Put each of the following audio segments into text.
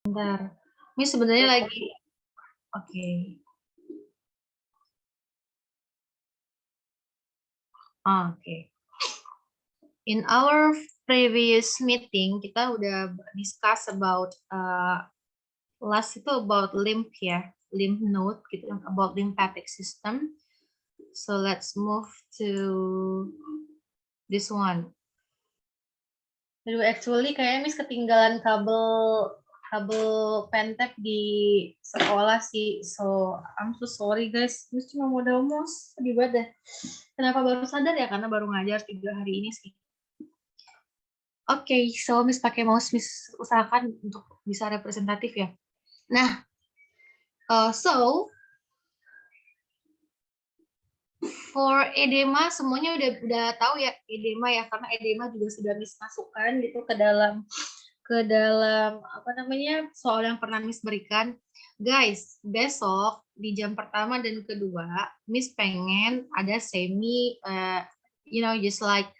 Bentar. Ini sebenarnya lagi oke. Oke. In our previous meeting, kita udah discuss about last itu about lymph ya, lymph node gitu, about lymphatic system. So let's move to this one. Aduh, actually kayaknya Miss ketinggalan kabel pentap di sekolah sih. So I'm so sorry guys. Miss cuma modal mus, sedih banget deh. Kenapa baru sadar ya? Karena baru ngajar 3 hari ini sih. Oke, so Miss pakai mouse, Miss usahakan untuk bisa representatif ya. Nah, so for edema semuanya udah tahu ya edema ya, karena edema juga sudah Miss masukkan gitu ke dalam apa namanya soal yang pernah Miss berikan. Guys, besok di jam pertama dan kedua Miss pengen ada semi just like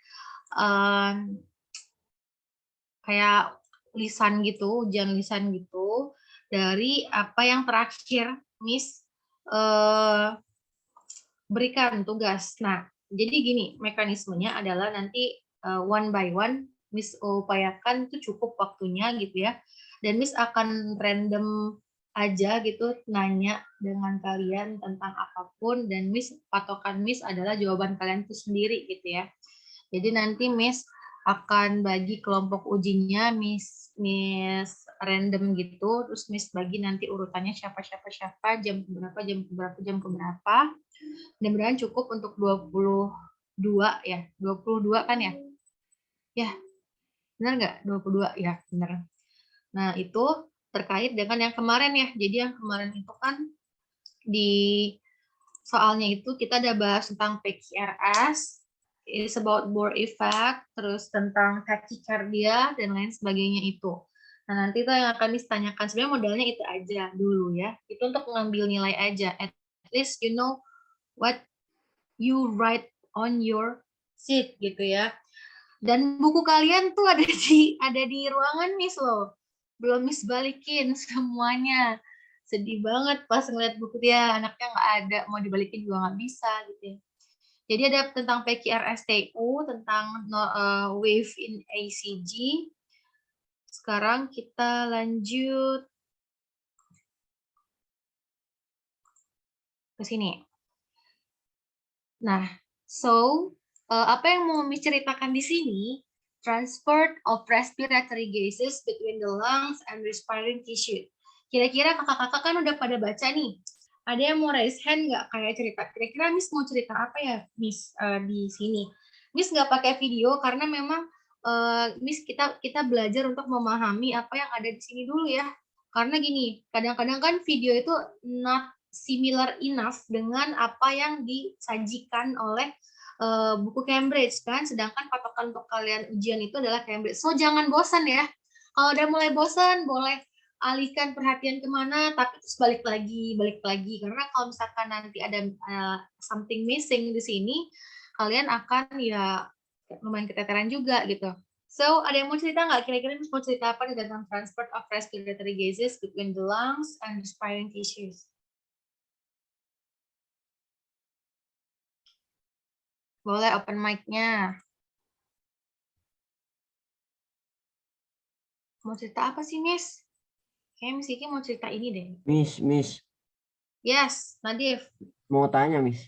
kayak lisan gitu, ujian lisan gitu dari apa yang terakhir Miss berikan tugas. Nah, jadi gini, mekanismenya adalah nanti one by one Miss upayakan itu cukup waktunya gitu ya. Dan Miss akan random aja gitu nanya dengan kalian tentang apapun dan Miss patokan Miss adalah jawaban kalian itu sendiri gitu ya. Jadi nanti Miss akan bagi kelompok ujinya Miss random gitu, terus Miss bagi nanti urutannya siapa jam berapa. Mudah-mudahan cukup untuk 22 ya. 22 kan ya? Ya, benar nggak? 22 ya, benar. Nah, itu terkait dengan yang kemarin ya. Jadi yang kemarin itu kan di soalnya itu kita ada bahas tentang PQRS, it's about Bohr effect, terus tentang tachycardia dan lain sebagainya itu. Nah, nanti itu yang akan ditanyakan. Sebenarnya modalnya itu aja dulu ya. Itu untuk mengambil nilai aja. At least you know what you write on your sheet gitu ya. Dan buku kalian tuh ada di ruangan Miss loh. Belum Miss balikin semuanya. Sedih banget pas ngeliat buku dia, anaknya nggak ada, mau dibalikin juga nggak bisa gitu ya. Jadi ada tentang PQRSTU, tentang wave in ACG. Sekarang kita lanjut ke sini. Nah, so apa yang mau Miss ceritakan di sini? Transport of respiratory gases between the lungs and respiring tissue. Kira-kira kakak-kakak kan udah pada baca nih. Ada yang mau raise hand nggak kayak cerita? Kira-kira Miss mau cerita apa ya, Miss di sini? Miss nggak pakai video karena memang Miss kita belajar untuk memahami apa yang ada di sini dulu ya. Karena gini, kadang-kadang kan video itu not similar enough dengan apa yang disajikan oleh buku Cambridge kan, sedangkan patokan untuk kalian ujian itu adalah Cambridge. So jangan bosan ya. Kalau udah mulai bosan, boleh alihkan perhatian kemana, tapi terus balik lagi. Karena kalau misalkan nanti ada something missing di sini, kalian akan ya lumayan keteteran juga gitu. So, ada yang mau cerita nggak? Kira-kira mau cerita apa nih tentang transport of respiratory gases between the lungs and respiring tissues? Boleh open mic-nya. Mau cerita apa sih, Miss? Kayaknya Miss Kiki mau cerita ini deh. Miss. Yes, Nadif. Mau tanya, Miss.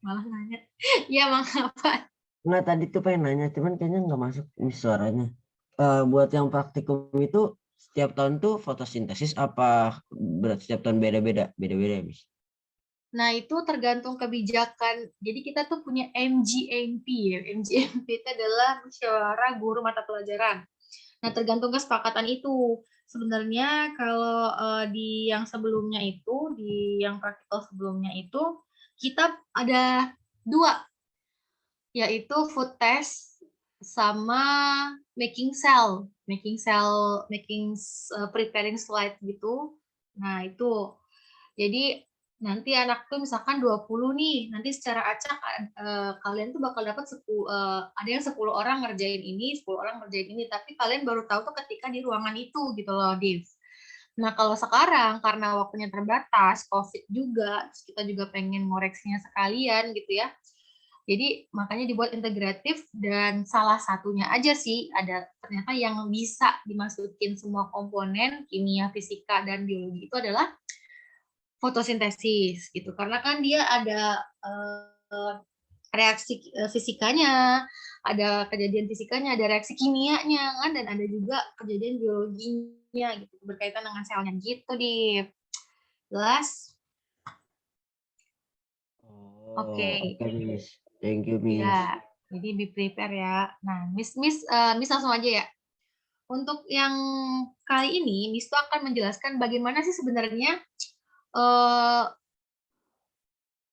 Malah nanya. Iya, Mang, apa? Nggak, tadi tuh pengen nanya, cuman kayaknya nggak masuk Miss suaranya. Buat yang praktikum itu, setiap tahun tuh fotosintesis apa berat setiap tahun beda-beda ya, Miss? Nah, itu tergantung kebijakan. Jadi kita tuh punya MGMP ya. MGMP itu adalah musyawarah guru mata pelajaran. Nah, tergantung kesepakatan itu. Sebenarnya kalau di yang sebelumnya itu, di yang praktikal sebelumnya itu, kita ada 2, yaitu food test sama making preparing slide gitu. Nah, itu. Jadi nanti anak tuh misalkan 20 nih, nanti secara acak kalian tuh bakal dapat ada yang 10 orang ngerjain ini, 10 orang ngerjain ini, tapi kalian baru tahu tuh ketika di ruangan itu gitu loh, Div. Nah, kalau sekarang karena waktunya terbatas, COVID juga, terus kita juga pengen ngoreksinya sekalian gitu ya. Jadi makanya dibuat integratif dan salah satunya aja sih ada ternyata yang bisa dimasukin semua komponen kimia, fisika, dan biologi itu adalah fotosintesis gitu. Karena kan dia ada reaksi fisikanya, ada kejadian fisikanya, ada reaksi kimianya kan, dan ada juga kejadian biologinya gitu berkaitan dengan selnya gitu di jelas. Oke. Oh, oke, Miss. Thank you, Miss. Ya, jadi be prepare ya. Nah, Miss langsung aja ya. Untuk yang kali ini, Miss tuh akan menjelaskan bagaimana sih sebenarnya eh,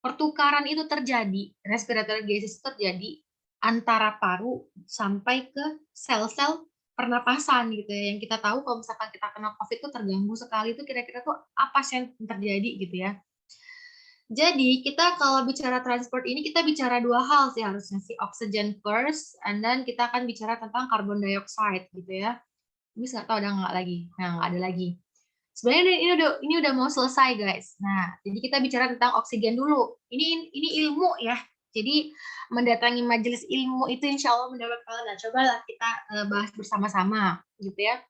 pertukaran itu terjadi, respiratory gases terjadi antara paru sampai ke sel-sel pernapasan gitu ya. Yang kita tahu kalau misalkan kita kena COVID itu terganggu sekali itu kira-kira tuh apa sih yang terjadi gitu ya. Jadi kita kalau bicara transport ini kita bicara dua hal sih harusnya sih, oxygen first, and then kita akan bicara tentang carbon dioxide gitu ya. Miss nggak tahu ada nggak lagi? Nah nggak ada lagi. Sebenarnya ini udah mau selesai guys. Nah jadi kita bicara tentang oksigen dulu. Ini ilmu ya. Jadi mendatangi majelis ilmu itu insya Allah mendapat pahala. Nah cobalah kita bahas bersama-sama gitu ya.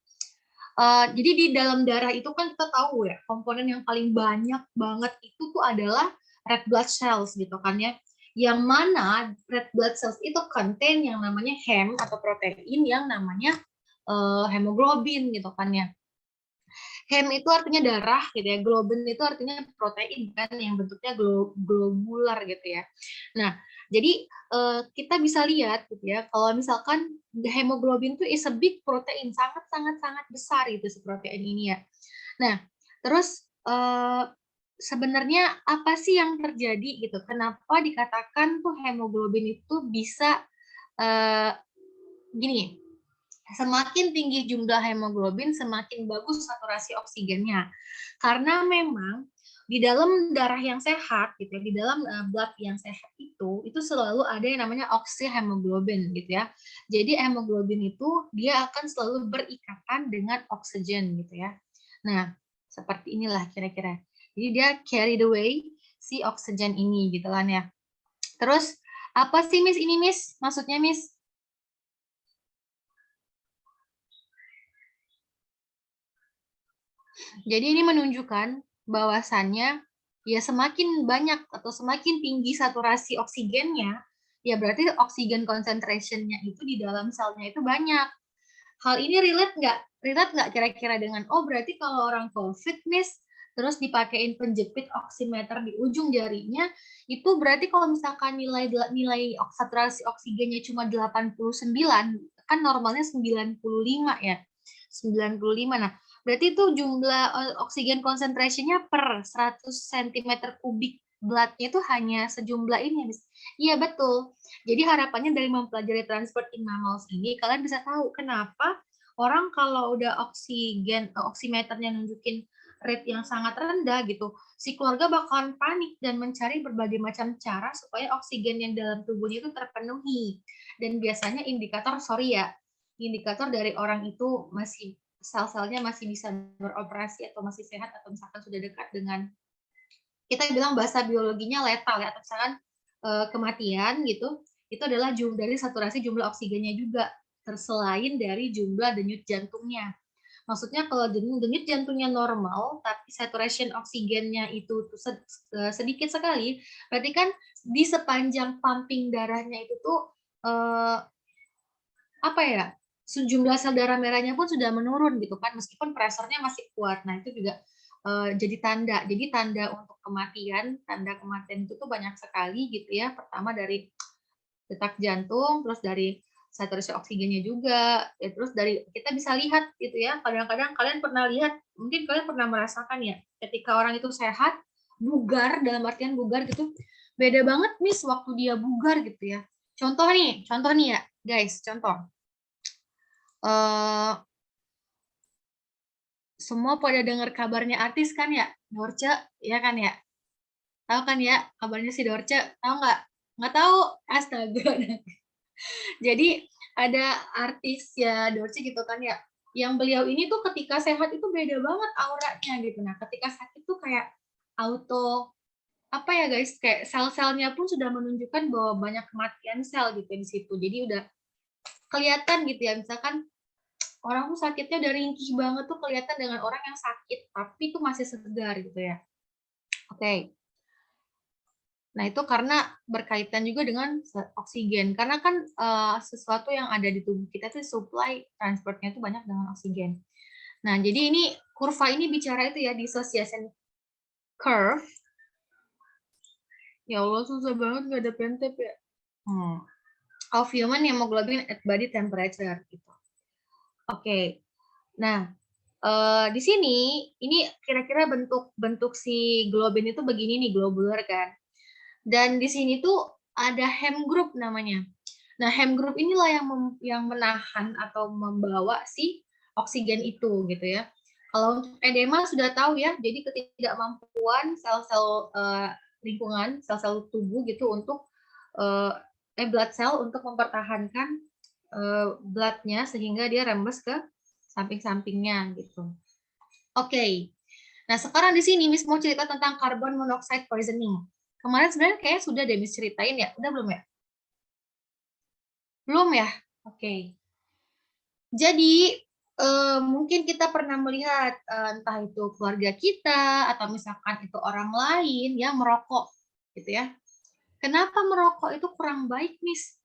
Jadi di dalam darah itu kan kita tahu ya, komponen yang paling banyak banget itu tuh adalah red blood cells gitu kan ya. Yang mana red blood cells itu contain yang namanya hem atau protein yang namanya hemoglobin gitu kan ya. Hem itu artinya darah gitu ya, globin itu artinya protein kan yang bentuknya globular gitu ya. Nah, jadi kita bisa lihat gitu ya, kalau misalkan hemoglobin itu is a big protein, sangat besar itu si protein ini ya. Nah, terus sebenarnya apa sih yang terjadi gitu? Kenapa dikatakan tuh hemoglobin itu bisa gini? Semakin tinggi jumlah hemoglobin, semakin bagus saturasi oksigennya. Karena memang di dalam darah yang sehat, gitu ya, di dalam blood yang sehat itu selalu ada yang namanya oksihemoglobin, gitu ya. Jadi hemoglobin itu dia akan selalu berikatan dengan oksigen, gitu ya. Nah, seperti inilah kira-kira. Jadi dia carry the way si oksigen ini, gitu kan ya. Terus apa sih Miss ini Miss? Maksudnya Miss? Jadi ini menunjukkan bahwasannya ya semakin banyak atau semakin tinggi saturasi oksigennya, ya berarti oksigen concentration-nya itu di dalam selnya itu banyak. Hal ini relate nggak? Relate nggak kira-kira dengan, oh berarti kalau orang COVID, Miss, terus dipakein penjepit oximeter di ujung jarinya, itu berarti kalau misalkan nilai saturasi oksigennya cuma 89, kan normalnya 95 ya. 95. Nah, berarti itu jumlah oksigen concentration-nya per 100 cm kubik blood-nya itu hanya sejumlah ini. Iya, betul. Jadi harapannya dari mempelajari transport in mammals ini, kalian bisa tahu kenapa orang kalau udah oximeternya nunjukin rate yang sangat rendah gitu, si keluarga bakalan panik dan mencari berbagai macam cara supaya oksigen yang dalam tubuhnya itu terpenuhi. Dan biasanya indikator dari orang itu masih sel-selnya masih bisa beroperasi atau masih sehat atau misalkan sudah dekat dengan kita bilang bahasa biologinya letal ya, atau misalkan kematian gitu, itu adalah dari saturasi jumlah oksigennya juga selain dari jumlah denyut jantungnya. Maksudnya kalau denyut jantungnya normal tapi saturation oksigennya itu sedikit sekali, berarti kan di sepanjang pumping darahnya itu tuh apa ya, sejumlah sel darah merahnya pun sudah menurun gitu kan, meskipun presornya masih kuat. Nah itu juga jadi tanda. Jadi tanda untuk kematian, tanda kematian itu tuh banyak sekali gitu ya. Pertama dari detak jantung, terus dari saturasi oksigennya juga, ya, terus dari kita bisa lihat gitu ya. Kadang-kadang kalian pernah lihat, mungkin kalian pernah merasakan ya, ketika orang itu sehat, bugar dalam artian bugar gitu, beda banget Miss waktu dia bugar gitu ya. Contoh nih ya, guys, contoh. Semua pada dengar kabarnya artis kan ya, Dorce, ya kan ya. Tahu kan ya kabarnya si Dorce? Tahu nggak? Nggak tahu? Astaga. Jadi ada artis ya Dorce gitu kan ya, yang beliau ini tuh ketika sehat itu beda banget auranya gitu. Nah, ketika sakit tuh kayak auto apa ya guys, kayak sel-selnya pun sudah menunjukkan bahwa banyak kematian sel gitu di situ. Jadi udah kelihatan gitu ya, misalkan orang tuh sakitnya udah ringkih banget tuh kelihatan dengan orang yang sakit tapi tuh masih segar gitu ya. Oke. Nah, itu karena berkaitan juga dengan oksigen. Karena kan sesuatu yang ada di tubuh kita tuh supply transportnya itu banyak dengan oksigen. Nah, jadi ini kurva ini bicara itu ya, dissociation curve. Ya Allah, susah banget nggak ada pentep ya. Of human hemoglobin at body temperature gitu. Oke. Nah, di sini ini kira-kira bentuk si globin itu begini nih, globular kan. Dan di sini tuh ada hem group namanya. Nah, hem group inilah yang menahan atau membawa si oksigen itu gitu ya. Kalau untuk edema sudah tahu ya, jadi ketidakmampuan sel-sel lingkungan, sel-sel tubuh gitu untuk blood cell untuk mempertahankan bloodnya sehingga dia rembes ke samping-sampingnya gitu. Oke. Nah, sekarang di sini Miss mau cerita tentang carbon monoxide poisoning. Kemarin sebenarnya kayak sudah deh Miss ceritain ya. Udah belum ya? Belum ya? Oke. Jadi mungkin kita pernah melihat entah itu keluarga kita atau misalkan itu orang lain yang merokok gitu ya. Kenapa merokok itu kurang baik, Miss?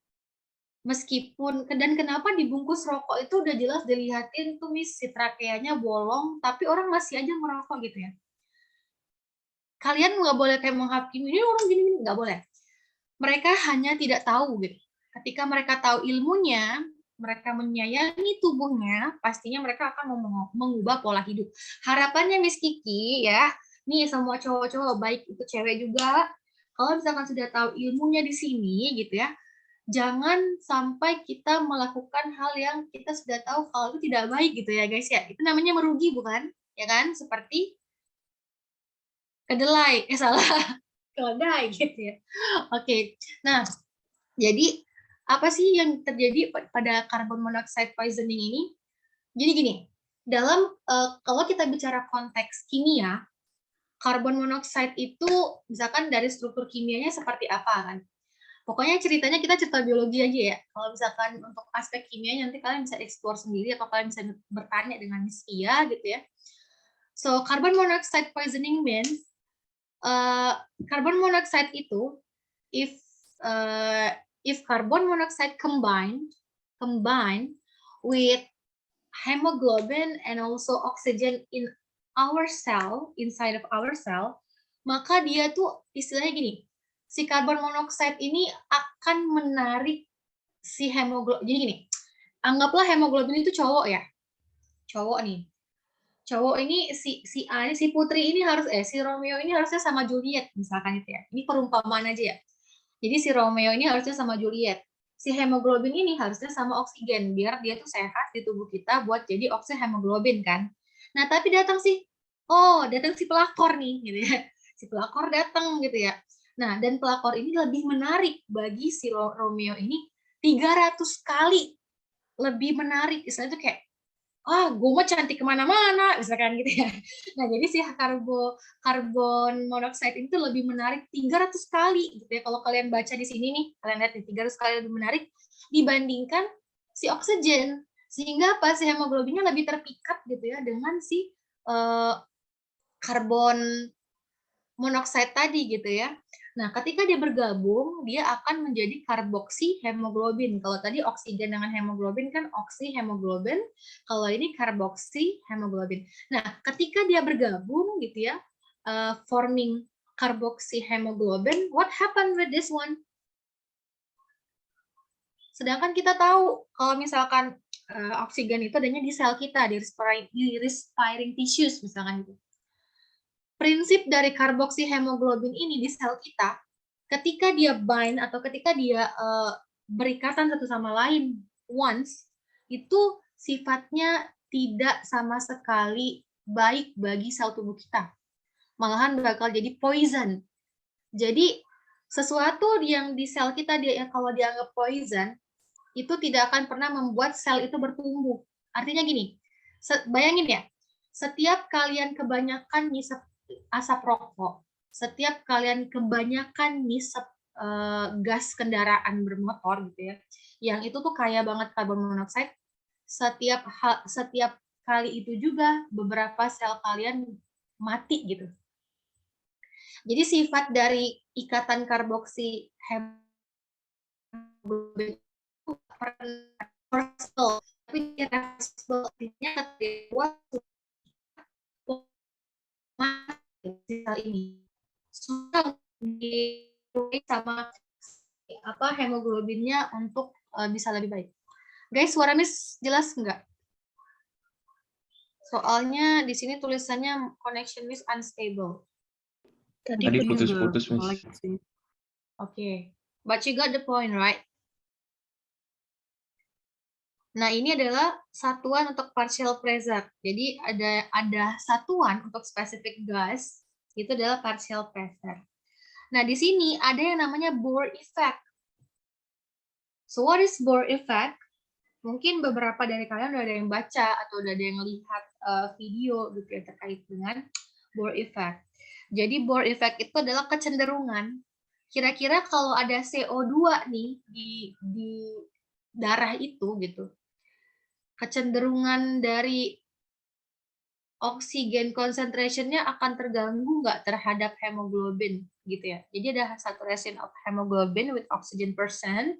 Meskipun dan kenapa dibungkus rokok itu udah jelas dilihatin tuh Miss si trakeanya bolong tapi orang masih aja merokok gitu ya. Kalian nggak boleh kayak menghakimi ini orang gini nggak boleh. Mereka hanya tidak tahu gitu. Ketika mereka tahu ilmunya, mereka menyayangi tubuhnya, pastinya mereka akan mengubah pola hidup. Harapannya Miss Kiki ya, nih semua cowok-cowok baik itu cewek juga, kalau misalkan sudah tahu ilmunya di sini gitu ya, jangan sampai kita melakukan hal yang kita sudah tahu kalau itu tidak baik gitu ya guys ya. Itu namanya merugi bukan? Ya kan? Seperti kedelai, salah, keledai gitu ya. Oke, nah jadi apa sih yang terjadi pada carbon monoxide poisoning ini? Jadi gini, dalam kalau kita bicara konteks kimia, carbon monoxide itu misalkan dari struktur kimianya seperti apa kan? Pokoknya ceritanya kita cerita biologi aja ya. Kalau misalkan untuk aspek kimia nanti kalian bisa explore sendiri atau kalian bisa bertanya dengan Miss Kia gitu ya. So carbon monoxide poisoning means carbon monoxide itu if uh, if carbon monoxide combined with hemoglobin and also oxygen in our cell, inside of our cell, maka dia tuh istilahnya gini, si carbon monoxide ini akan menarik si hemoglobin. Jadi gini, anggaplah hemoglobin itu cowok ya, cowok nih. Cowok ini si A ini si Putri ini harus si Romeo ini harusnya sama Juliet misalkan itu ya. Ini perumpamaan aja ya. Jadi si Romeo ini harusnya sama Juliet. Si hemoglobin ini harusnya sama oksigen biar dia tuh sehat di tubuh kita buat jadi oksihemoglobin kan. Nah, tapi datang si pelakor nih gitu ya. Si pelakor datang gitu ya. Nah, dan pelakor ini lebih menarik bagi si Romeo ini 300 kali lebih menarik. Istilahnya itu kayak gue mau cantik kemana-mana, misalkan gitu ya. Nah, jadi si karbon monoxide itu lebih menarik 300 kali gitu ya. Kalau kalian baca di sini nih, kalian lihat nih 300 kali lebih menarik dibandingkan si oksigen. Sehingga apa? Si hemoglobinnya lebih terpikat gitu ya dengan si karbon monoxide tadi gitu ya. Nah, ketika dia bergabung, dia akan menjadi karboksi hemoglobin. Kalau tadi oksigen dengan hemoglobin kan oksihemoglobin, kalau ini karboksi hemoglobin. Nah, ketika dia bergabung gitu ya, forming karboksi hemoglobin, what happened with this one? Sedangkan kita tahu kalau misalkan oksigen itu adanya di sel kita, di respiring tissues misalkan itu. Prinsip dari karboksi hemoglobin ini di sel kita, ketika dia bind atau ketika dia berikatan satu sama lain once, itu sifatnya tidak sama sekali baik bagi sel tubuh kita. Malahan bakal jadi poison. Jadi sesuatu yang di sel kita kalau dianggap poison itu tidak akan pernah membuat sel itu bertumbuh. Artinya gini, bayangin ya, setiap kalian kebanyakan ngisep asap rokok, setiap kalian kebanyakan ngisep gas kendaraan bermotor gitu ya, yang itu tuh kaya banget karbon monoksida, setiap kali itu juga beberapa sel kalian mati gitu. Jadi sifat dari ikatan karboksi hemoglobin itu reversible, tapi reversible artinya ketika sel ini susah sama hemoglobinnya untuk bisa lebih baik. Guys, suara Miss jelas nggak? Soalnya di sini tulisannya connection Miss unstable. Tadi putus-putus, Miss. Okay, but you got the point, right? Nah, ini adalah satuan untuk partial pressure. Jadi ada satuan untuk specific gas, itu adalah partial pressure. Nah, di sini ada yang namanya Bohr effect. So, what is Bohr effect? Mungkin beberapa dari kalian udah ada yang baca atau udah ada yang lihat video gitu ya terkait dengan Bohr effect. Jadi Bohr effect itu adalah kecenderungan. Kira-kira kalau ada CO2 nih di darah itu gitu, kecenderungan dari oksigen concentration-nya akan terganggu nggak terhadap hemoglobin gitu ya. Jadi ada saturation of hemoglobin with oxygen percent,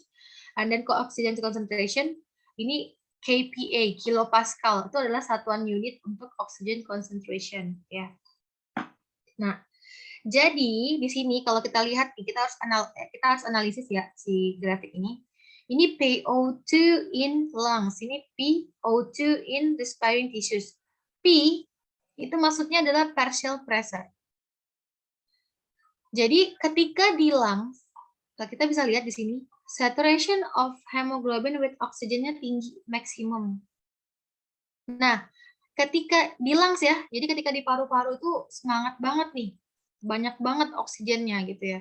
and then oxygen concentration ini kPa, kilopascal, itu adalah satuan unit untuk oxygen concentration ya. Nah, jadi di sini kalau kita lihat kita harus analisis ya si grafik ini. Ini PO2 in lungs, ini PO2 in respiring tissues. P itu maksudnya adalah partial pressure. Jadi ketika di lungs, kita bisa lihat di sini, saturation of hemoglobin with oxygen-nya tinggi, maksimum. Nah, ketika di lungs ya, jadi ketika di paru-paru itu semangat banget nih, banyak banget oksigennya gitu ya.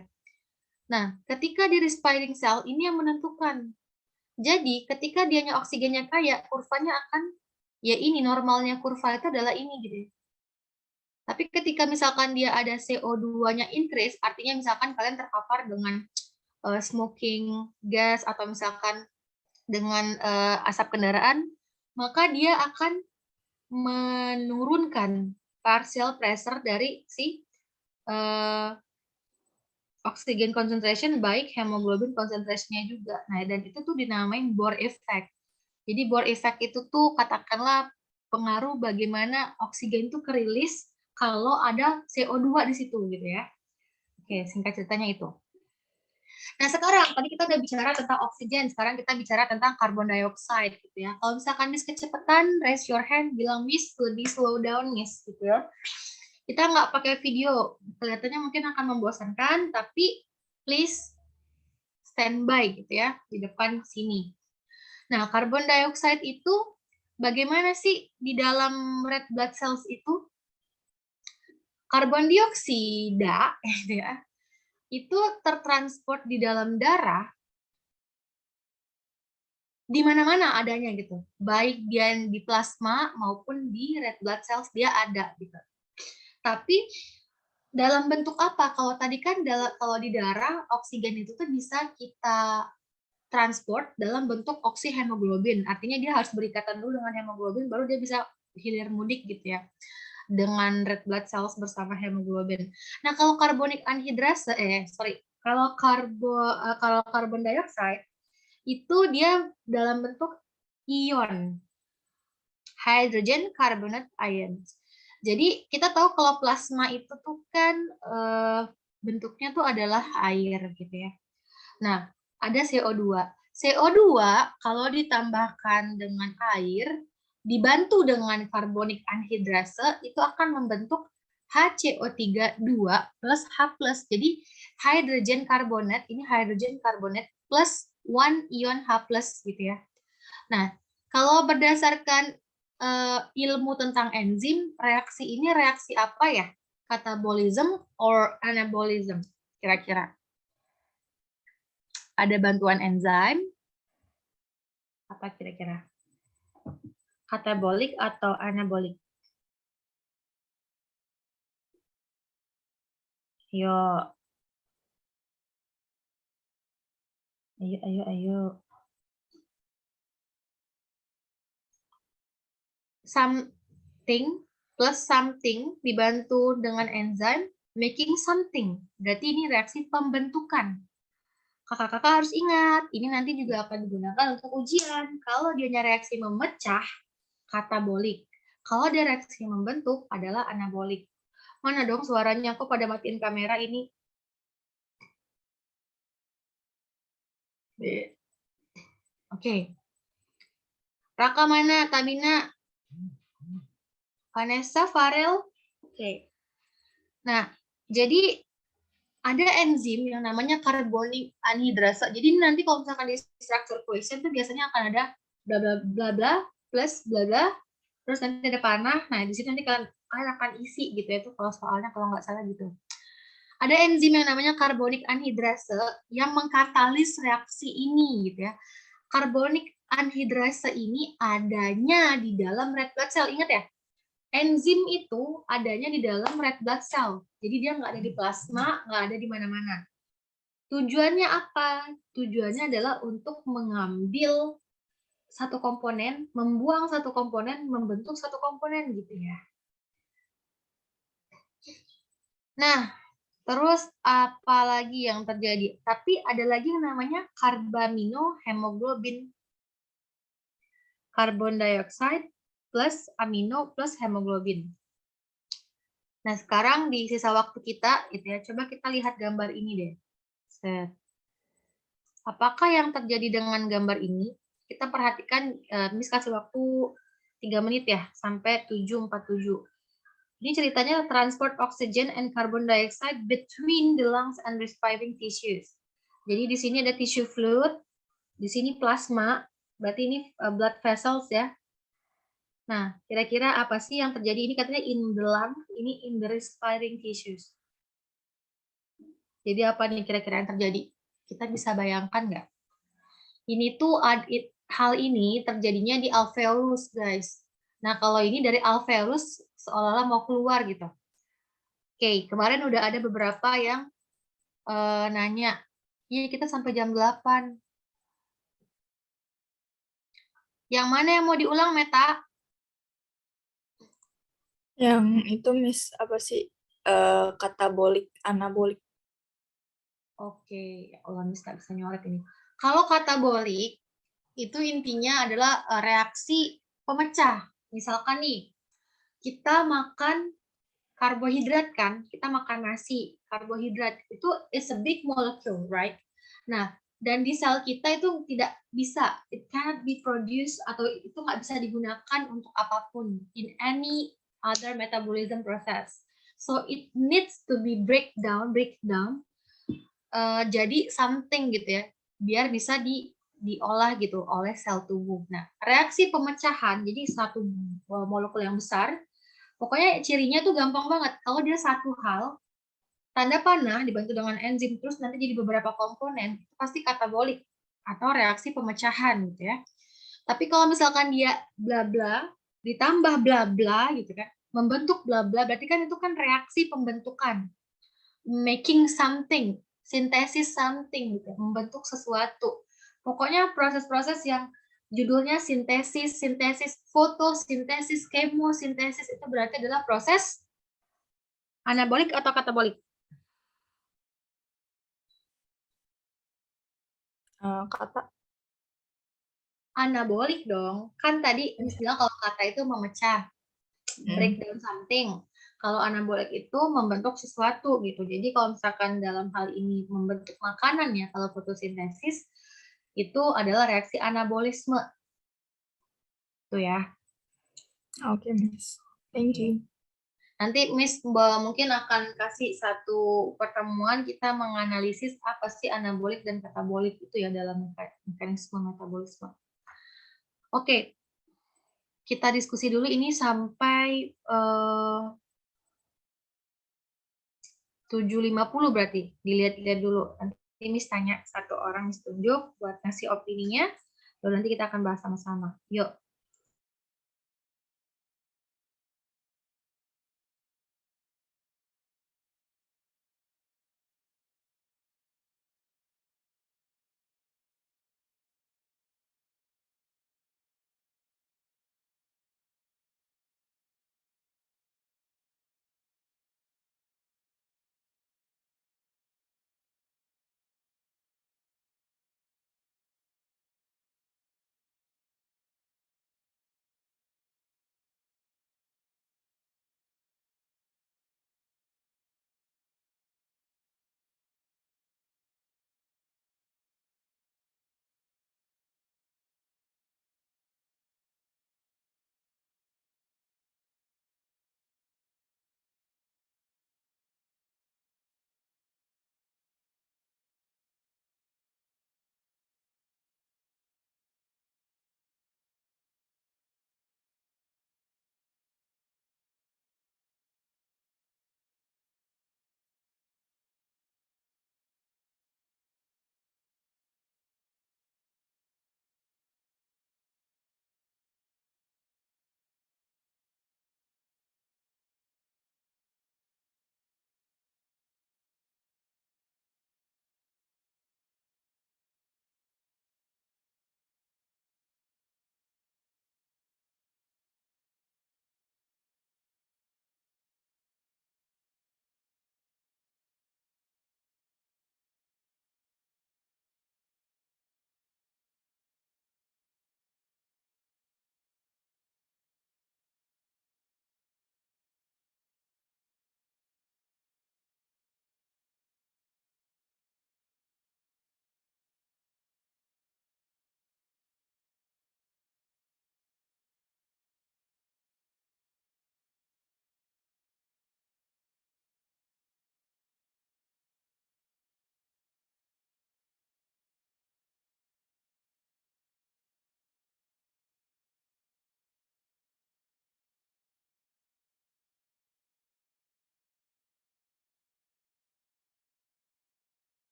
Nah, ketika di respiring cell, ini yang menentukan. Jadi, ketika dianya oksigennya kaya, kurvanya akan, ya ini, normalnya kurva itu adalah ini gitu ya. Tapi ketika misalkan dia ada CO2-nya increase, artinya misalkan kalian terpapar dengan smoking gas atau misalkan dengan asap kendaraan, maka dia akan menurunkan partial pressure dari si oxygen concentration baik hemoglobin concentration-nya juga. Nah, dan itu tuh dinamain Bohr effect. Jadi Bohr effect itu tuh katakanlah pengaruh bagaimana oksigen itu kerilis kalau ada CO2 di situ gitu ya. Oke, singkat ceritanya itu. Nah, sekarang tadi kita udah bicara tentang oksigen, sekarang kita bicara tentang carbon dioxide gitu ya. Kalau misalkan Miss kecepatan, raise your hand, bilang Miss lebih slow down Miss gitu ya. Kita nggak pakai video, kelihatannya mungkin akan membosankan, tapi please standby gitu ya di depan sini. Nah, carbon dioxide itu bagaimana sih di dalam red blood cells itu? Karbon dioksida gitu ya, itu tertransport di dalam darah di mana-mana adanya gitu. Baik dia di plasma maupun di red blood cells dia ada gitu. Tapi dalam bentuk apa? Kalau tadi kan kalau di darah oksigen itu tuh bisa kita transport dalam bentuk oksihemoglobin. Artinya dia harus berikatan dulu dengan hemoglobin baru dia bisa hilir mudik gitu ya. Dengan red blood cells bersama hemoglobin. Nah, kalau carbonic anhidrase kalau carbon dioxide itu dia dalam bentuk ion, hydrogen carbonate ions. Jadi kita tahu kalau plasma itu tuh kan bentuknya tuh adalah air gitu ya. Nah, ada CO2. CO2 kalau ditambahkan dengan air dibantu dengan carbonic anhidrase itu akan membentuk HCO3 2 plus H+. Jadi hydrogen carbonate, ini hydrogen carbonate plus 1 ion H+ gitu ya. Nah, kalau berdasarkan ilmu tentang enzim, reaksi ini reaksi apa ya? Katabolism or anabolism? kira-kira? Ada bantuan enzim? Apa kira-kira? Katabolik atau anabolik? Ayo. Ayo. Something plus something dibantu dengan enzim making something. Berarti ini reaksi pembentukan. Kakak-kakak harus ingat, ini nanti juga akan digunakan untuk ujian. Kalau dia reaksi memecah, katabolik. Kalau dia reaksi membentuk adalah anabolik. Mana dong suaranya? Kok pada matiin kamera ini? Oke. Raka mana? Tabina? Vanessa, Farel? Oke. Nah, jadi ada enzim yang namanya carbonic anhidrasa. Jadi nanti kalau misalkan di structure question itu biasanya akan ada bla bla bla bla plus bla bla, terus nanti ada panah. Nah, di sini nanti kalian akan isi gitu ya, itu kalau soalnya kalau nggak salah gitu. Ada enzim yang namanya carbonic anhidrasa yang mengkatalis reaksi ini gitu ya. Carbonic anhidrasa ini adanya di dalam red blood cell. Ingat ya, enzim itu adanya di dalam red blood cell. Jadi dia nggak ada di plasma, nggak ada di mana-mana. Tujuannya apa? Tujuannya adalah untuk mengambil satu komponen, membuang satu komponen, membentuk satu komponen gitu ya. Nah, terus apa lagi yang terjadi? Tapi ada lagi yang namanya karbaminohemoglobin. Karbon dioksida plus amino plus hemoglobin. Nah, sekarang di sisa waktu kita, gitu ya, coba kita lihat gambar ini deh. Set. Apakah yang terjadi dengan gambar ini? Kita perhatikan, Miss kasih waktu 3 menit ya, sampai 7.47. Ini ceritanya transport oxygen and carbon dioxide between the lungs and respiring tissues. Jadi di sini ada tissue fluid, di sini plasma, berarti ini blood vessels ya. Nah, kira-kira apa sih yang terjadi? Ini katanya in the lung, ini in the respiring tissues. Jadi apa nih kira-kira yang terjadi? Kita bisa bayangkan nggak? Ini tuh hal ini terjadinya di alveolus, guys. Nah, kalau ini dari alveolus seolah-olah mau keluar gitu. Oke, kemarin udah ada beberapa yang nanya, iya kita sampai jam 8. Yang mana yang mau diulang, Meta? Yang itu Miss apa sih? Katabolik, anabolik. Oke, ya Allah, Miss nggak bisa nyoret ini. Kalau katabolik, itu intinya adalah reaksi pemecah. Misalkan nih, kita makan karbohidrat kan, kita makan nasi, karbohidrat itu is a big molecule, right? Nah, dan di sel kita itu tidak bisa, it cannot be produced atau itu nggak bisa digunakan untuk apapun in any other metabolism process. So it needs to be breakdown, jadi something gitu ya, biar bisa diolah gitu oleh sel tubuh. Nah, reaksi pemecahan, jadi satu molekul yang besar, pokoknya cirinya tuh gampang banget. Kalau dia satu hal, tanda panah dibantu dengan enzim, terus nanti jadi beberapa komponen, itu pasti katabolik atau reaksi pemecahan gitu ya. Tapi kalau misalkan dia bla bla ditambah bla bla gitu kan, membentuk bla bla, berarti kan itu kan reaksi pembentukan, making something, sintesis something gitu, membentuk sesuatu. Pokoknya proses-proses yang judulnya sintesis, fotosintesis, kemosintesis itu berarti adalah proses anabolik atau katabolik? Kata. Anabolik dong. Kan tadi Miss bilang kalau kata itu memecah, breakdown something. Kalau anabolik itu membentuk sesuatu gitu. Jadi kalau misalkan dalam hal ini membentuk makanan ya, kalau fotosintesis itu adalah reaksi anabolisme. Itu ya. Oke, Miss. Thank you. Nanti Miss mungkin akan kasih satu pertemuan kita menganalisis apa sih anabolik dan katabolik itu ya dalam mekanisme metabolisme. Oke. Kita diskusi dulu ini sampai 7.50 berarti. Dilihat-lihat dulu. Nanti Miss tanya satu orang Miss tunjuk buat ngasih opininya. Lalu nanti kita akan bahas sama-sama. Yuk.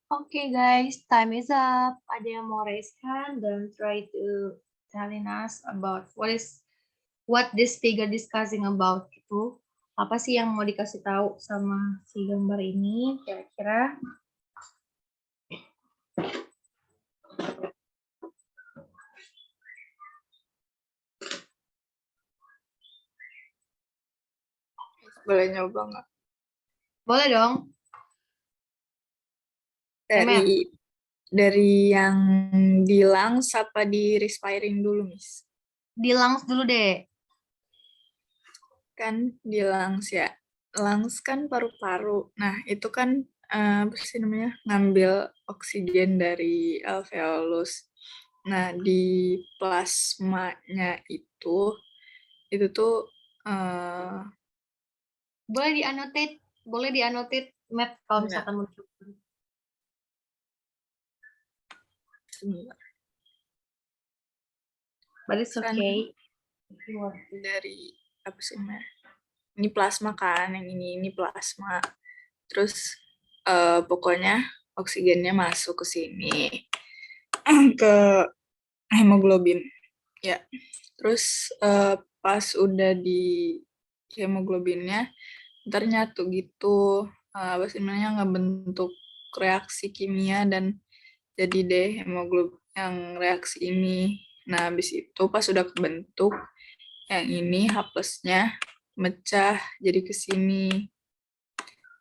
Okay, guys, time is up. Ada yang mau raise hand dan try to telling us about what this figure discussing about itu. Apa sih yang mau dikasih tahu sama si gambar ini kira-kira? Boleh nyoba nggak? Boleh dong. Dari yang di lungs apa di respiring dulu, Miss? Di lungs dulu deh. Kan di lungs ya. Lungs kan paru-paru. Nah, itu kan apa sih namanya? Ngambil oksigen dari alveolus. Nah, di plasmanya itu tuh boleh di-annotate, Matt, kalau misalkan mau coba. But it's okay. Dari apa sih namanya? Ini plasma kan, yang ini plasma. Terus pokoknya oksigennya masuk ke sini ke hemoglobin ya. Terus pas udah di hemoglobinnya ntar nyatu gitu, apa sih namanya, ngebentuk reaksi kimia dan jadi deh hemoglobin yang reaksi ini. Nah habis itu pas udah kebentuk yang ini H plusnya mecah jadi ke sini.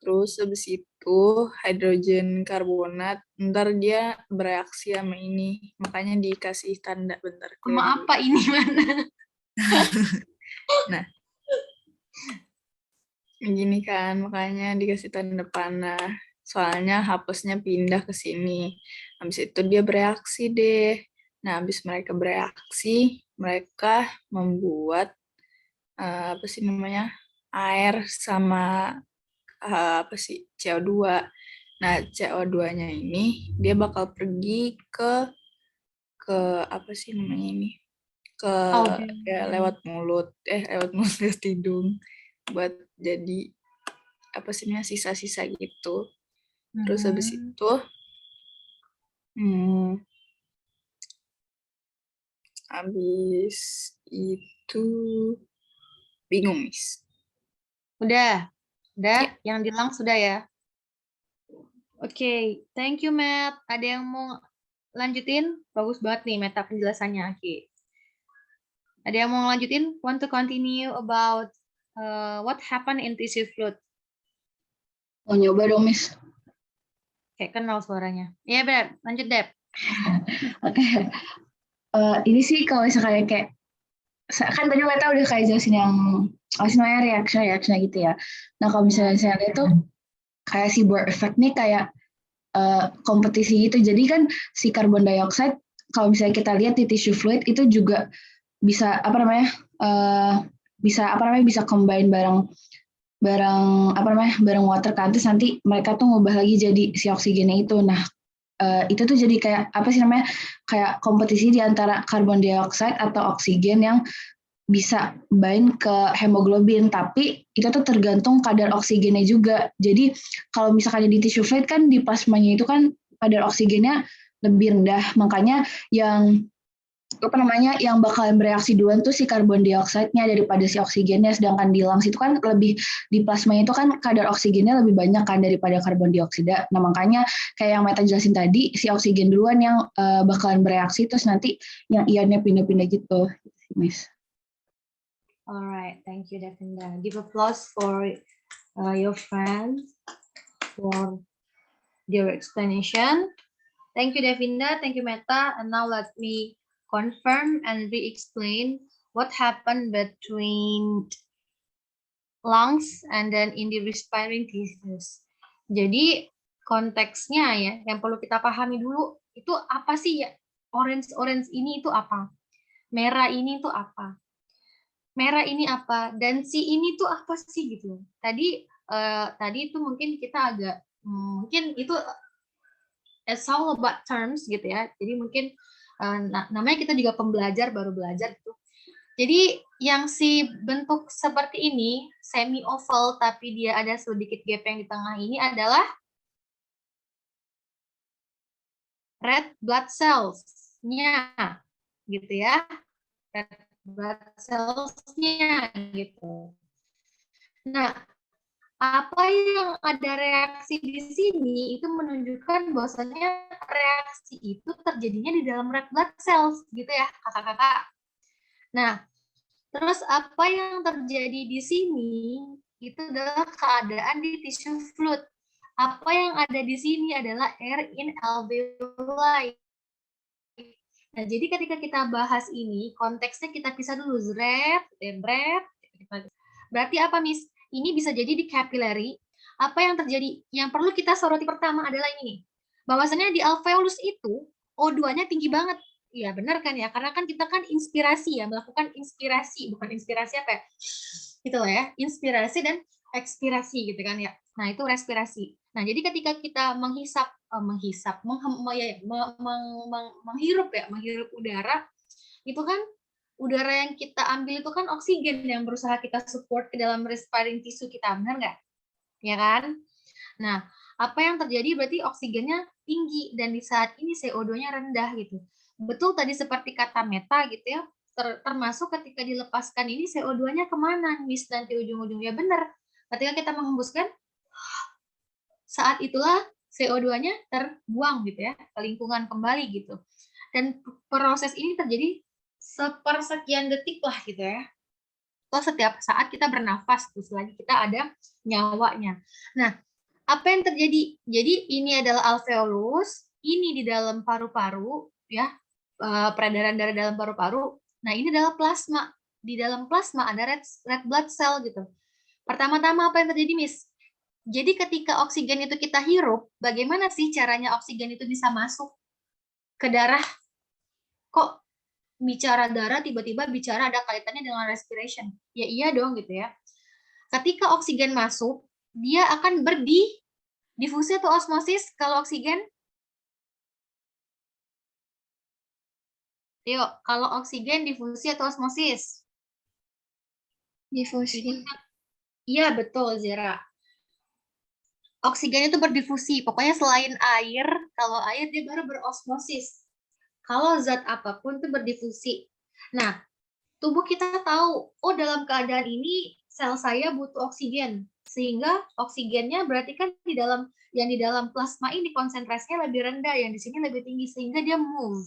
Terus habis itu hidrogen karbonat, ntar dia bereaksi sama ini. Makanya dikasih tanda bentar. Sama apa ini mana? Nah, gini kan, makanya dikasih tanda panah. Soalnya H plusnya pindah ke sini. Habis itu dia bereaksi deh. Nah, habis mereka bereaksi, mereka membuat air sama CO2. Nah, CO2-nya ini dia bakal pergi ke lewat mulut, lewat hidung buat jadi sisa-sisa gitu. Terus habis itu bingung, Miss. Udah, Ya. yang Dilang sudah ya. Oke, thank you Matt. Ada yang mau lanjutin? Bagus banget nih Meta penjelasannya. Oke. Ada yang mau lanjutin? Want to continue about what happened in tissue fluid? Mau nyoba dong, Miss. Kayak kenal suaranya. Iya, Beb. Lanjut, Deb. Oke. Ini sih kalau misalnya kayak kan tadi Meta udah kayak jelasin yang reaction gitu ya. Nah, kalau misalnya saya lihat tuh kayak si Bohr effect nih kayak kompetisi gitu. Jadi kan si carbon dioxide kalau misalnya kita lihat di tissue fluid itu juga bisa bisa combine bareng water kan, terus nanti mereka tuh ngubah lagi jadi si oksigennya itu. Nah, itu tuh jadi kayak kayak kompetisi di antara carbon dioxide atau oksigen yang bisa bind ke hemoglobin, tapi itu tuh tergantung kadar oksigennya juga. Jadi kalau misalkan di tissue fluid kan di plasmanya itu kan kadar oksigennya lebih rendah, makanya yang bakalan bereaksi duluan tuh si karbon dioksida daripada si oksigennya, sedangkan di lungs itu kan lebih di plasmanya itu kan kadar oksigennya lebih banyak kan daripada karbon dioksida. Nah, makanya kayak yang Meta jelasin tadi, si oksigen duluan yang bakalan bereaksi, terus nanti yang ionnya pindah-pindah gitu, Miss. Alright, thank you, Devinda. Give applause for your friends for their explanation. Thank you, Devinda. Thank you, Meta. And now let me confirm and re-explain what happened between lungs and then in the respiring tissues. Jadi konteksnya ya, yang perlu kita pahami dulu itu apa sih ya? Orange ini itu apa? Merah ini itu apa? Merah ini apa, dan si ini tuh apa sih gitu. Tadi itu mungkin kita agak mungkin itu it's all about terms gitu ya. Jadi mungkin namanya kita juga pembelajar, baru belajar gitu. Jadi yang si bentuk seperti ini semi oval tapi dia ada sedikit gap yang di tengah ini adalah red blood cells-nya gitu ya. Red blood cells-nya gitu. Nah, apa yang ada reaksi di sini itu menunjukkan bahwasanya reaksi itu terjadinya di dalam red blood cells gitu ya, kakak-kakak. Nah, terus apa yang terjadi di sini itu adalah keadaan di tissue fluid. Apa yang ada di sini adalah air in alveoli. Nah, jadi ketika kita bahas ini, konteksnya kita pisah dulu. Berarti apa, Miss? Ini bisa jadi di capillary. Apa yang terjadi? Yang perlu kita soroti pertama adalah ini. Bahwasannya di alveolus itu, O2-nya tinggi banget. Iya, benar kan ya? Karena kan kita kan inspirasi ya, melakukan inspirasi. Bukan inspirasi apa ya? Gitu lah ya. Inspirasi dan ekspirasi gitu kan ya. Nah, itu respirasi. Nah, jadi ketika kita menghirup udara, itu kan udara yang kita ambil itu kan oksigen yang berusaha kita support ke dalam respiring tissue kita, benar nggak? Ya kan? Nah, apa yang terjadi berarti oksigennya tinggi dan di saat ini CO2-nya rendah gitu. Betul tadi seperti kata Meta gitu ya, termasuk ketika dilepaskan ini CO2-nya kemana, Miss, nanti ujung-ujungnya benar. Ketika kita menghembuskan, saat itulah CO2-nya terbuang gitu ya, ke lingkungan kembali gitu. Dan proses ini terjadi sepersekian detik lah gitu ya. Atau setiap saat kita bernafas, terus lagi kita ada nyawanya. Nah, apa yang terjadi? Jadi ini adalah alveolus, ini di dalam paru-paru ya, peredaran darah dalam paru-paru. Nah, ini adalah plasma. Di dalam plasma ada red blood cell gitu. Pertama-tama apa yang terjadi, Miss? Jadi ketika oksigen itu kita hirup, bagaimana sih caranya oksigen itu bisa masuk ke darah kok bicara darah tiba-tiba bicara ada kaitannya dengan respiration? Ya iya dong gitu ya. Ketika oksigen masuk, dia akan berdifusi atau osmosis kalau oksigen? Yuk, kalau oksigen difusi atau osmosis? Difusi. Iya, betul, Zera. Oksigen itu berdifusi. Pokoknya selain air, kalau air dia baru berosmosis. Kalau zat apapun itu berdifusi. Nah, tubuh kita tahu, oh dalam keadaan ini sel saya butuh oksigen. Sehingga oksigennya berarti kan di dalam plasma ini konsentrasinya lebih rendah, yang di sini lebih tinggi, sehingga dia move.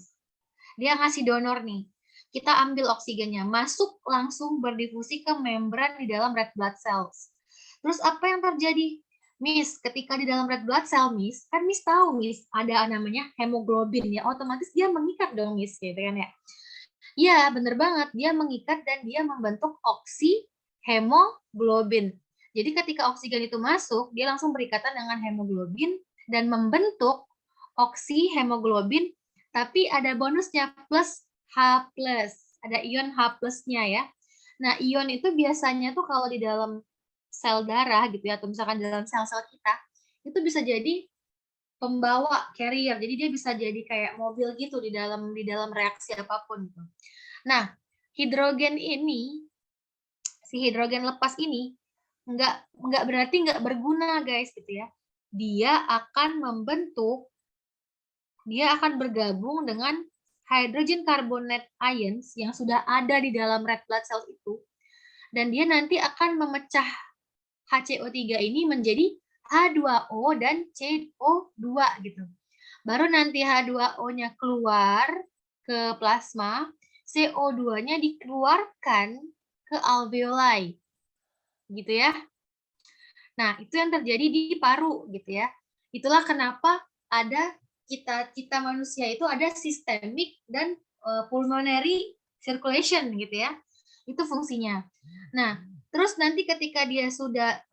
Dia ngasih donor nih. Kita ambil oksigennya, masuk langsung berdifusi ke membran di dalam red blood cells. Terus apa yang terjadi? Miss, ketika di dalam red blood cell, Miss, kan Miss tahu, Miss, ada namanya hemoglobin ya, otomatis dia mengikat dong, Miss, gitu kan ya. Iya, bener banget, dia mengikat dan dia membentuk oksihemoglobin. Jadi ketika oksigen itu masuk, dia langsung berikatan dengan hemoglobin dan membentuk oksihemoglobin, tapi ada bonusnya plus H+, ada ion H+-nya ya. Nah, ion itu biasanya tuh kalau di dalam sel darah gitu ya, atau misalkan dalam sel-sel kita, itu bisa jadi pembawa carrier. Jadi dia bisa jadi kayak mobil gitu di dalam reaksi apapun gitu. Nah, hidrogen ini, si hidrogen lepas ini nggak berarti nggak berguna guys gitu ya. Dia akan bergabung dengan hydrogen carbonate ions yang sudah ada di dalam red blood cells itu. Dan dia nanti akan memecah HCO3 ini menjadi H2O dan CO2 gitu. Baru nanti H2O-nya keluar ke plasma, CO2-nya dikeluarkan ke alveoli. Gitu ya. Nah, itu yang terjadi di paru gitu ya. Itulah kenapa ada kita manusia itu ada systemic dan pulmonary circulation gitu ya. Itu fungsinya. Nah, terus nanti ketika dia sudah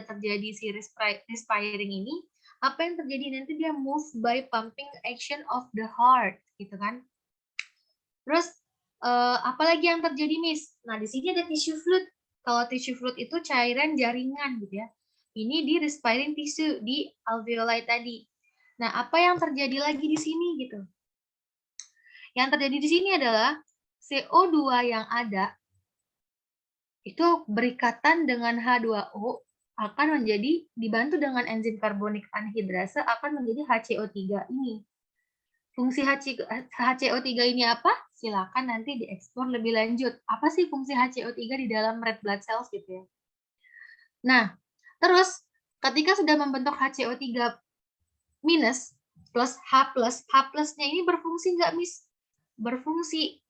terjadi si respiring ini, apa yang terjadi nanti dia move by pumping action of the heart gitu kan. Terus apalagi yang terjadi, Miss? Nah, di sini ada tissue fluid. Kalau tissue fluid itu cairan jaringan gitu ya. Ini di respiring tissue di alveoli tadi. Nah, apa yang terjadi lagi di sini gitu? Yang terjadi di sini adalah CO2 yang ada itu berikatan dengan H2O akan menjadi dibantu dengan enzim karbonik anhidrasa akan menjadi HCO3 ini. Fungsi HCO3 ini apa? Silakan nanti dieksplor lebih lanjut. Apa sih fungsi HCO3 di dalam red blood cells gitu ya. Nah, terus ketika sudah membentuk HCO3 minus plus H+, H+-nya ini berfungsi nggak, Miss? Berfungsi.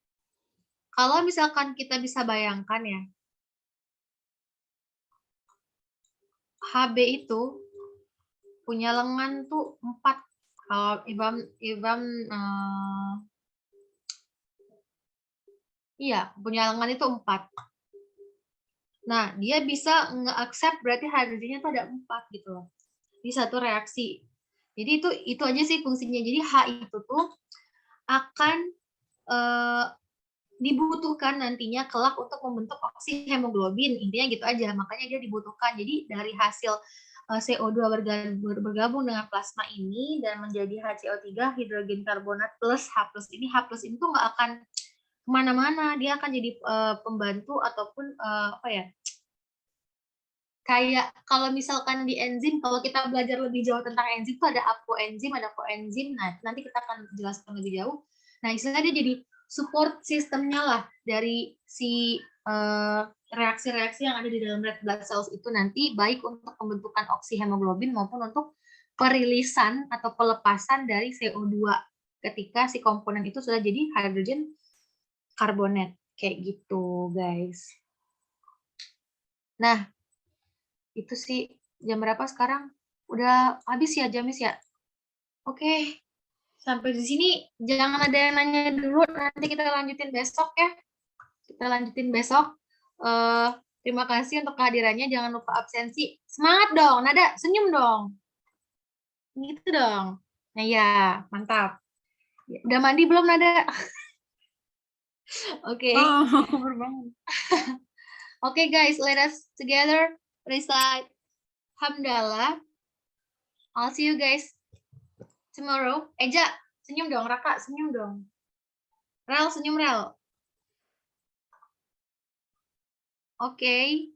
Kalau misalkan kita bisa bayangkan ya, Hb itu punya lengan tuh 4. Kalau iya, punya lengan itu 4. Nah, dia bisa nge-accept berarti hidrogennya tuh ada 4 gitu loh. Di satu reaksi. Jadi itu aja sih fungsinya. Jadi H itu tuh akan dibutuhkan nantinya kelak untuk membentuk oksihemoglobin. Intinya gitu aja. Makanya dia dibutuhkan. Jadi dari hasil CO2 bergabung dengan plasma ini dan menjadi HCO3 hidrogen karbonat plus H+ ini. H+ ini tuh nggak akan kemana-mana. Dia akan jadi pembantu ataupun kayak kalau misalkan di enzim, kalau kita belajar lebih jauh tentang enzim itu ada apoenzim, ada koenzim. Nah, nanti kita akan jelaskan lebih jauh. Nah, istilahnya dia jadi support sistemnya lah dari si reaksi-reaksi yang ada di dalam red blood cells itu nanti, baik untuk pembentukan oksihemoglobin maupun untuk perilisan atau pelepasan dari CO2 ketika si komponen itu sudah jadi hydrogen carbonate. Kayak gitu, guys. Nah, itu sih jam berapa sekarang? Udah habis ya jamnya ya? Oke. Sampai di sini jangan ada yang nanya dulu, nanti kita lanjutin besok ya. Kita lanjutin besok. Terima kasih untuk kehadirannya, jangan lupa absensi. Semangat dong, Nada, senyum dong. Gitu dong. Nah ya, mantap. Udah mandi belum Nada? Oke. baru bangun. Okay, guys, let us together recite Hamdalah. I'll see you guys tomorrow. Eja, senyum dong. Raka, senyum dong. Rel, senyum Rel. Oke.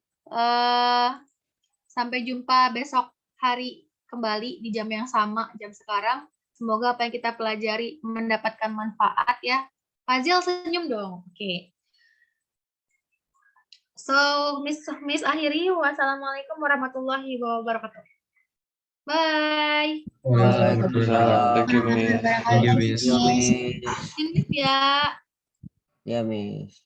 Sampai jumpa besok hari kembali di jam yang sama, jam sekarang. Semoga apa yang kita pelajari mendapatkan manfaat ya. Fazil, senyum dong. Oke. So, Miss akhiri. Wassalamualaikum warahmatullahi wabarakatuh. Bye. Waalaikumsalam. Thank you, Miss. Thank you, Miss. Ini ya. Ya, Miss.